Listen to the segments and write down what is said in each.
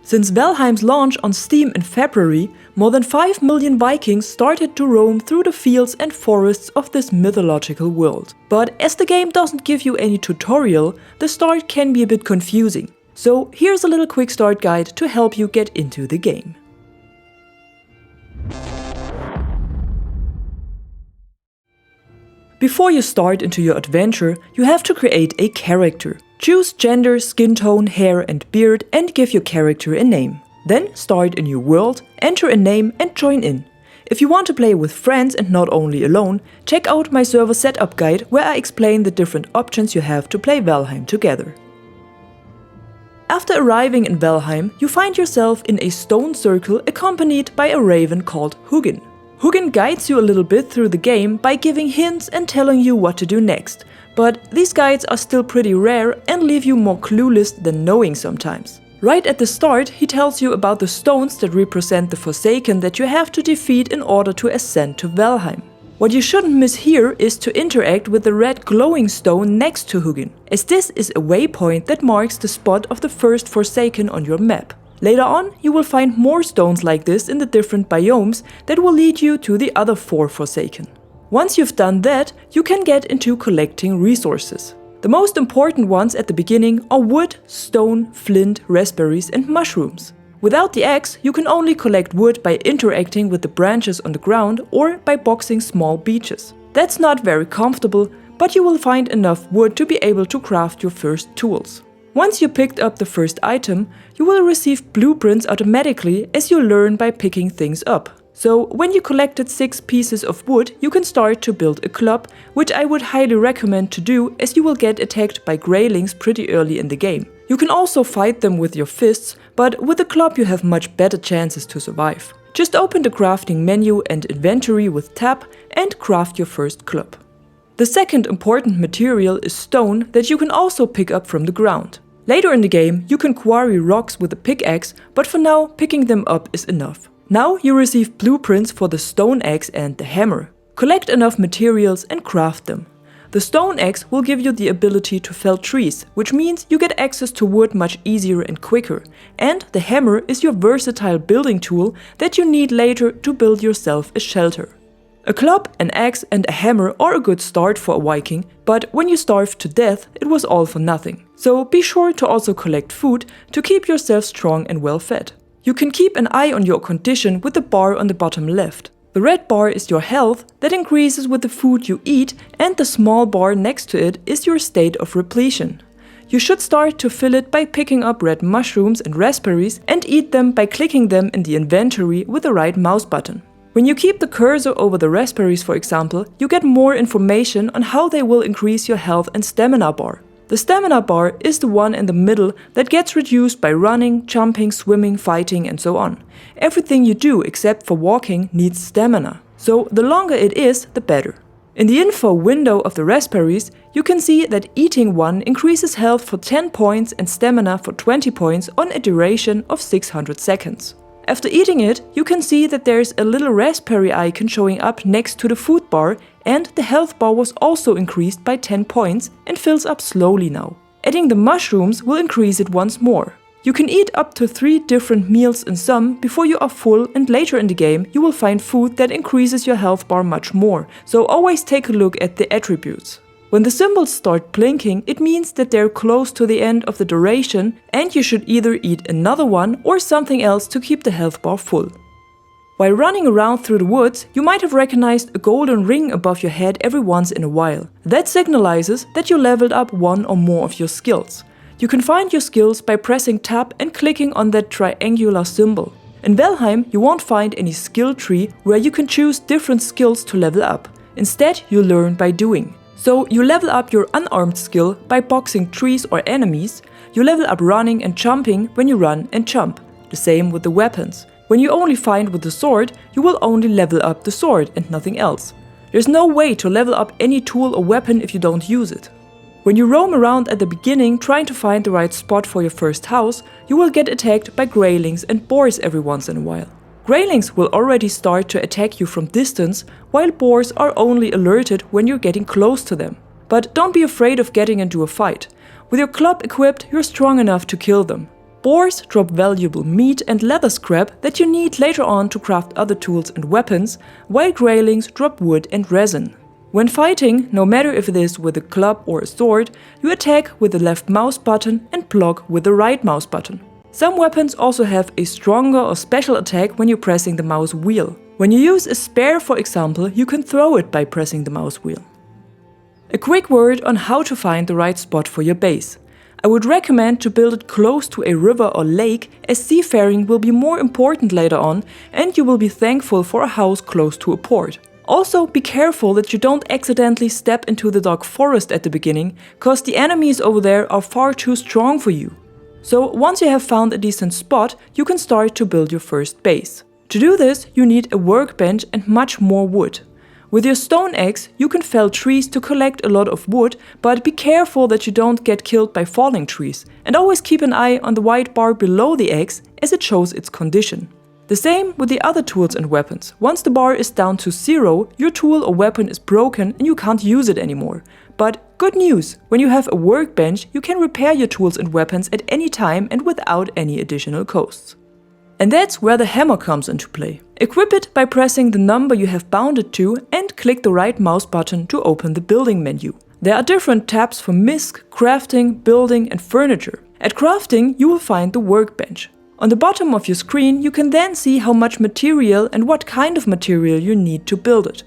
Since Valheim's launch on Steam in February, more than 5 million Vikings started to roam through the fields and forests of this mythological world. But as the game doesn't give you any tutorial, the start can be a bit confusing. So here's a little quick start guide to help you get into the game. Before you start into your adventure, you have to create a character. Choose gender, skin tone, hair and beard and give your character a name. Then start a new world, enter a name and join in. If you want to play with friends and not only alone, check out my server setup guide where I explain the different options you have to play Valheim together. After arriving in Valheim, you find yourself in a stone circle accompanied by a raven called Hugin. Hugin guides you a little bit through the game by giving hints and telling you what to do next. But these guides are still pretty rare and leave you more clueless than knowing sometimes. Right at the start, he tells you about the stones that represent the Forsaken that you have to defeat in order to ascend to Valheim. What you shouldn't miss here is to interact with the red glowing stone next to Hugin, as this is a waypoint that marks the spot of the first Forsaken on your map. Later on, you will find more stones like this in the different biomes that will lead you to the other 4 Forsaken. Once you've done that, you can get into collecting resources. The most important ones at the beginning are wood, stone, flint, raspberries and mushrooms. Without the axe, you can only collect wood by interacting with the branches on the ground or by boxing small beaches. That's not very comfortable, but you will find enough wood to be able to craft your first tools. Once you picked up the first item, you will receive blueprints automatically as you learn by picking things up. So when you collected 6 pieces of wood, you can start to build a club, which I would highly recommend to do as you will get attacked by greylings pretty early in the game. You can also fight them with your fists, but with a club you have much better chances to survive. Just open the crafting menu and inventory with tab and craft your first club. The second important material is stone that you can also pick up from the ground. Later in the game you can quarry rocks with a pickaxe, but for now picking them up is enough. Now you receive blueprints for the stone axe and the hammer. Collect enough materials and craft them. The stone axe will give you the ability to fell trees, which means you get access to wood much easier and quicker. And the hammer is your versatile building tool that you need later to build yourself a shelter. A club, an axe and a hammer are a good start for a Viking, but when you starved to death, it was all for nothing. So be sure to also collect food to keep yourself strong and well fed. You can keep an eye on your condition with the bar on the bottom left. The red bar is your health that increases with the food you eat, and the small bar next to it is your state of repletion. You should start to fill it by picking up red mushrooms and raspberries and eat them by clicking them in the inventory with the right mouse button. When you keep the cursor over the raspberries, for example, you get more information on how they will increase your health and stamina bar. The stamina bar is the one in the middle that gets reduced by running, jumping, swimming, fighting and so on. Everything you do except for walking needs stamina, so the longer it is, the better. In the info window of the raspberries, you can see that eating one increases health for 10 points and stamina for 20 points on a duration of 600 seconds. After eating it, you can see that there's a little raspberry icon showing up next to the food bar, and the health bar was also increased by 10 points and fills up slowly now. Adding the mushrooms will increase it once more. You can eat up to 3 different meals in sum before you are full, and later in the game you will find food that increases your health bar much more, so always take a look at the attributes. When the symbols start blinking, it means that they're close to the end of the duration and you should either eat another one or something else to keep the health bar full. While running around through the woods, you might have recognized a golden ring above your head every once in a while. That signalizes that you leveled up one or more of your skills. You can find your skills by pressing tab and clicking on that triangular symbol. In Valheim, you won't find any skill tree where you can choose different skills to level up. Instead, you learn by doing. So you level up your unarmed skill by boxing trees or enemies. You level up running and jumping when you run and jump. The same with the weapons. When you only fight with the sword, you will only level up the sword and nothing else. There's no way to level up any tool or weapon if you don't use it. When you roam around at the beginning trying to find the right spot for your first house, you will get attacked by greylings and boars every once in a while. Greylings will already start to attack you from distance, while boars are only alerted when you're getting close to them. But don't be afraid of getting into a fight. With your club equipped, you're strong enough to kill them. Boars drop valuable meat and leather scrap that you need later on to craft other tools and weapons, while graylings drop wood and resin. When fighting, no matter if it is with a club or a sword, you attack with the left mouse button and block with the right mouse button. Some weapons also have a stronger or special attack when you're pressing the mouse wheel. When you use a spear, for example, you can throw it by pressing the mouse wheel. A quick word on how to find the right spot for your base. I would recommend to build it close to a river or lake, as seafaring will be more important later on and you will be thankful for a house close to a port. Also, be careful that you don't accidentally step into the dark forest at the beginning, cause the enemies over there are far too strong for you. So once you have found a decent spot, you can start to build your first base. To do this, you need a workbench and much more wood. With your stone axe, you can fell trees to collect a lot of wood, but be careful that you don't get killed by falling trees, and always keep an eye on the white bar below the axe as it shows its condition. The same with the other tools and weapons. Once the bar is down to 0, your tool or weapon is broken and you can't use it anymore. But good news, when you have a workbench, you can repair your tools and weapons at any time and without any additional costs. And that's where the hammer comes into play. Equip it by pressing the number you have bound it to and click the right mouse button to open the building menu. There are different tabs for misc, crafting, building and furniture. At crafting, you will find the workbench. On the bottom of your screen, you can then see how much material and what kind of material you need to build it.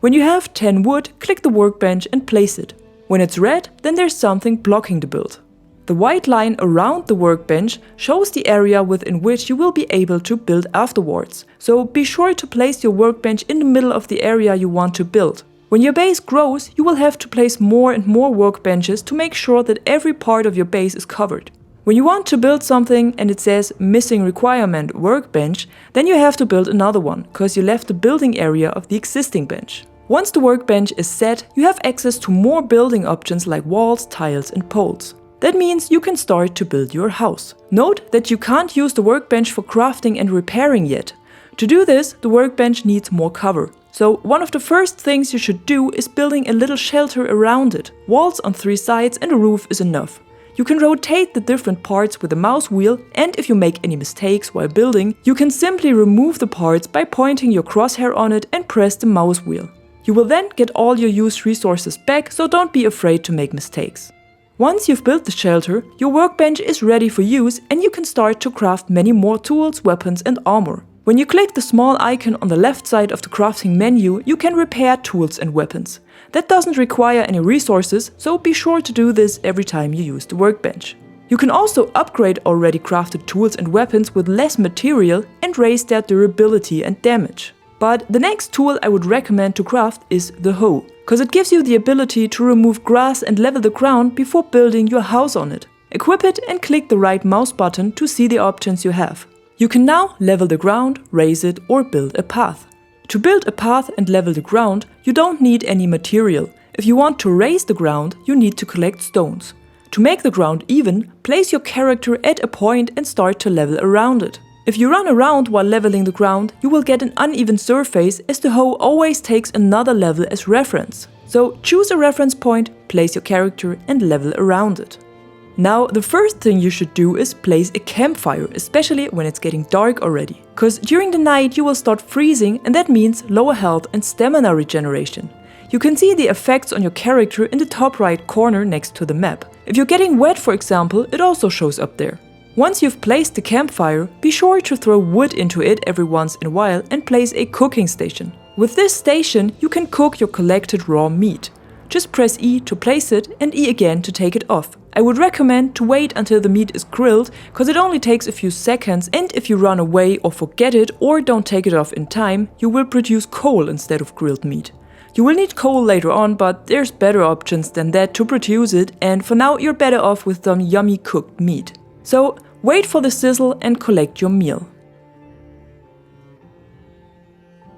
When you have 10 wood, click the workbench and place it. When it's red, then there's something blocking the build. The white line around the workbench shows the area within which you will be able to build afterwards. So be sure to place your workbench in the middle of the area you want to build. When your base grows, you will have to place more and more workbenches to make sure that every part of your base is covered. When you want to build something and it says missing requirement workbench, then you have to build another one, because you left the building area of the existing bench. Once the workbench is set, you have access to more building options like walls, tiles and poles. That means you can start to build your house. Note that you can't use the workbench for crafting and repairing yet. To do this, the workbench needs more cover. So one of the first things you should do is building a little shelter around it. Walls on 3 sides and a roof is enough. You can rotate the different parts with the mouse wheel, and if you make any mistakes while building, you can simply remove the parts by pointing your crosshair on it and press the mouse wheel. You will then get all your used resources back, so don't be afraid to make mistakes. Once you've built the shelter, your workbench is ready for use and you can start to craft many more tools, weapons and armor. When you click the small icon on the left side of the crafting menu, you can repair tools and weapons. That doesn't require any resources, so be sure to do this every time you use the workbench. You can also upgrade already crafted tools and weapons with less material and raise their durability and damage. But the next tool I would recommend to craft is the hoe, because it gives you the ability to remove grass and level the ground before building your house on it. Equip it and click the right mouse button to see the options you have. You can now level the ground, raise it or build a path. To build a path and level the ground, you don't need any material. If you want to raise the ground, you need to collect stones. To make the ground even, place your character at a point and start to level around it. If you run around while leveling the ground, you will get an uneven surface, as the hoe always takes another level as reference. So choose a reference point, place your character and level around it. Now, the first thing you should do is place a campfire, especially when it's getting dark already. Cause during the night you will start freezing, and that means lower health and stamina regeneration. You can see the effects on your character in the top right corner next to the map. If you're getting wet, for example, it also shows up there. Once you've placed the campfire, be sure to throw wood into it every once in a while and place a cooking station. With this station, you can cook your collected raw meat. Just press E to place it and E again to take it off. I would recommend to wait until the meat is grilled, cause it only takes a few seconds, and if you run away or forget it or don't take it off in time, you will produce coal instead of grilled meat. You will need coal later on, but there's better options than that to produce it, and for now you're better off with some yummy cooked meat. So wait for the sizzle and collect your meal.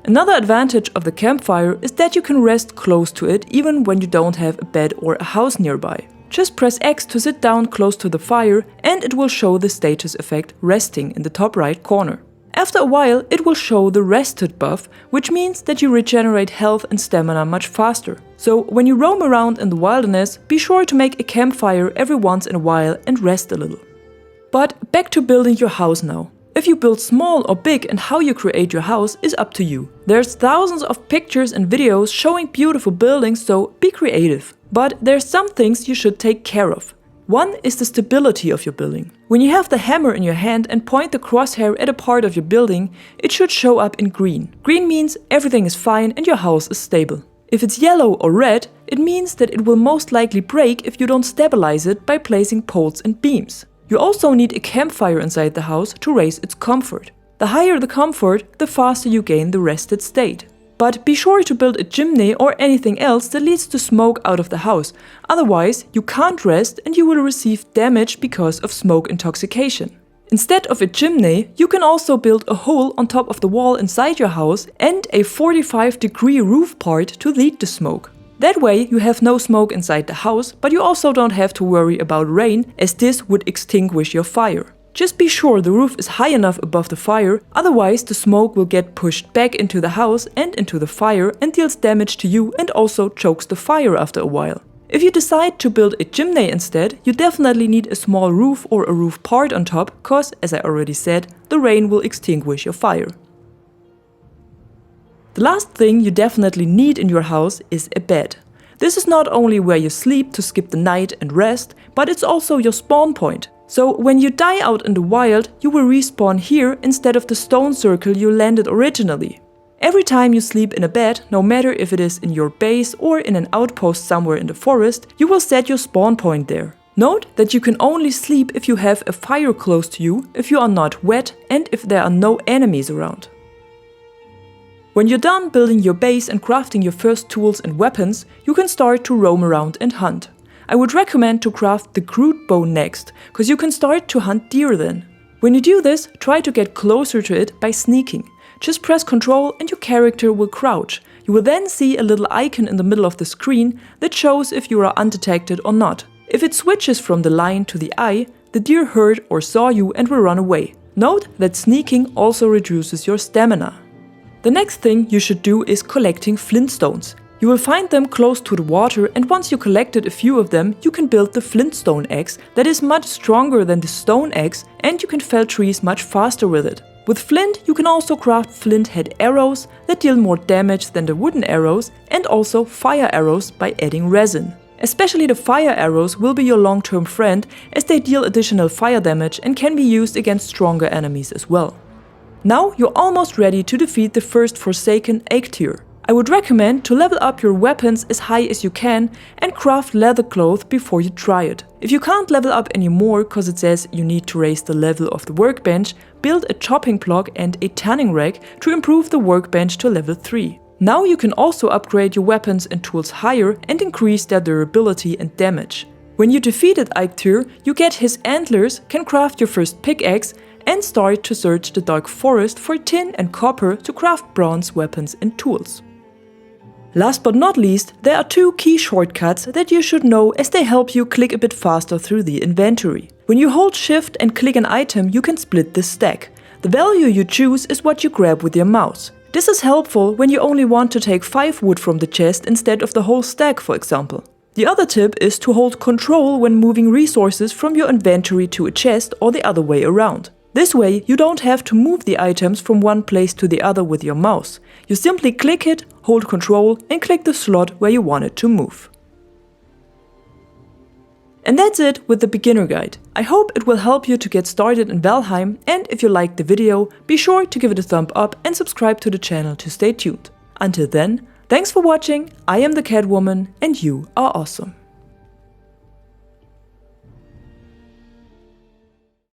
Another advantage of the campfire is that you can rest close to it even when you don't have a bed or a house nearby. Just press X to sit down close to the fire and it will show the status effect resting in the top right corner. After a while it will show the rested buff, which means that you regenerate health and stamina much faster. So when you roam around in the wilderness, be sure to make a campfire every once in a while and rest a little. But back to building your house now. If you build small or big and how you create your house is up to you. There's thousands of pictures and videos showing beautiful buildings, so be creative. But there's some things you should take care of. One is the stability of your building. When you have the hammer in your hand and point the crosshair at a part of your building, it should show up in green. Green means everything is fine and your house is stable. If it's yellow or red, it means that it will most likely break if you don't stabilize it by placing poles and beams. You also need a campfire inside the house to raise its comfort. The higher the comfort, the faster you gain the rested state. But be sure to build a chimney or anything else that leads to smoke out of the house, otherwise you can't rest and you will receive damage because of smoke intoxication. Instead of a chimney, you can also build a hole on top of the wall inside your house and a 45-degree roof part to lead the smoke. That way you have no smoke inside the house, but you also don't have to worry about rain, as this would extinguish your fire. Just be sure the roof is high enough above the fire, otherwise the smoke will get pushed back into the house and into the fire and deals damage to you and also chokes the fire after a while. If you decide to build a chimney instead, you definitely need a small roof or a roof part on top, cause, as I already said, the rain will extinguish your fire. The last thing you definitely need in your house is a bed. This is not only where you sleep to skip the night and rest, but it's also your spawn point. So when you die out in the wild, you will respawn here instead of the stone circle you landed originally. Every time you sleep in a bed, no matter if it is in your base or in an outpost somewhere in the forest, you will set your spawn point there. Note that you can only sleep if you have a fire close to you, if you are not wet and if there are no enemies around. When you're done building your base and crafting your first tools and weapons, you can start to roam around and hunt. I would recommend to craft the crude bow next, cause you can start to hunt deer then. When you do this, try to get closer to it by sneaking. Just press Ctrl and your character will crouch. You will then see a little icon in the middle of the screen that shows if you are undetected or not. If it switches from the line to the eye, the deer heard or saw you and will run away. Note that sneaking also reduces your stamina. The next thing you should do is collecting flint stones. You will find them close to the water, and once you collected a few of them, you can build the flintstone axe that is much stronger than the stone axe, and you can fell trees much faster with it. With flint, you can also craft flint head arrows that deal more damage than the wooden arrows, and also fire arrows by adding resin. Especially the fire arrows will be your long-term friend, as they deal additional fire damage and can be used against stronger enemies as well. Now you're almost ready to defeat the first Forsaken Eikthyr. I would recommend to level up your weapons as high as you can and craft leather cloth before you try it. If you can't level up anymore cause it says you need to raise the level of the workbench, build a chopping block and a tanning rack to improve the workbench to level 3. Now you can also upgrade your weapons and tools higher and increase their durability and damage. When you defeated Eikthyr, you get his antlers, can craft your first pickaxe, and start to search the dark forest for tin and copper to craft bronze weapons and tools. Last but not least, there are 2 key shortcuts that you should know as they help you click a bit faster through the inventory. When you hold shift and click an item, you can split the stack. The value you choose is what you grab with your mouse. This is helpful when you only want to take 5 wood from the chest instead of the whole stack, for example. The other tip is to hold Ctrl when moving resources from your inventory to a chest or the other way around. This way, you don't have to move the items from one place to the other with your mouse. You simply click it, hold Ctrl and click the slot where you want it to move. And that's it with the beginner guide. I hope it will help you to get started in Valheim, and if you liked the video, be sure to give it a thumb up and subscribe to the channel to stay tuned. Until then, thanks for watching, I am the Catwoman and you are awesome.